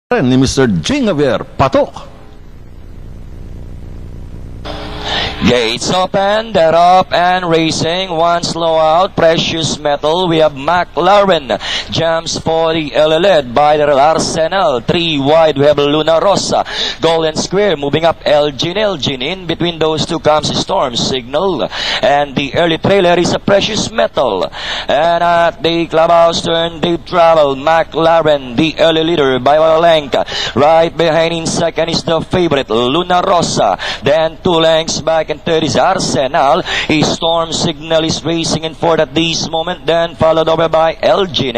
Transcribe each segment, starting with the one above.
ni Mr. Jingaver Patok. Gates open, they're up and racing. One slow out, Precious Metal. We have McLaren. Jumps for the led by the Arsenal. 3 wide, we have Luna Rosa. Golden Square moving up, Elgin. In between those two comes Storm Signal. And the early trailer is a Precious Metal. And at the clubhouse turn, they travel. McLaren, the early leader by a length. Right behind in second is the favorite, Luna Rosa. Then 2 lengths back and third is Arsenal. A Storm Signal is racing in fourth at this moment, then followed over by Elgin.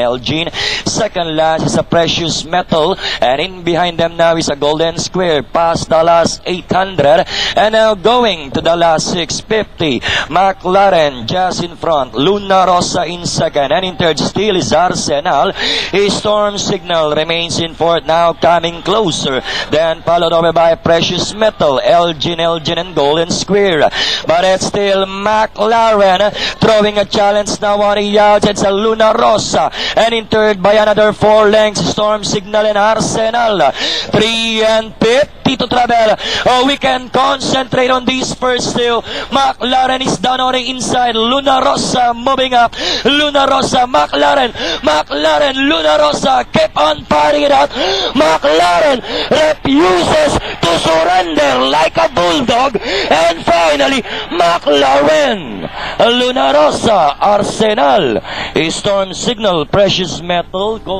Second last is a Precious Metal, and in behind them now is a Golden Square, past the last 800, and now going to the last 650. McLaren just in front, Luna Rosa in second, and in third still is Arsenal. A Storm Signal remains in fourth, now coming closer, then followed over by Precious Metal, Elgin and Golden Square. But it's still McLaren throwing a challenge now on the outside. It's a Luna Rosa, and in third by another 4 lengths, Storm Signal and Arsenal. 3 and 50 to travel. Oh, we can concentrate on these first two. McLaren is down on the inside. Luna Rosa moving up. Luna Rosa, McLaren, Luna Rosa, keep on fighting it out. McLaren refuses to surrender like a bulldog. And finally, McLaren, Luna Rosa, Arsenal, a Storm Signal, Precious Metal.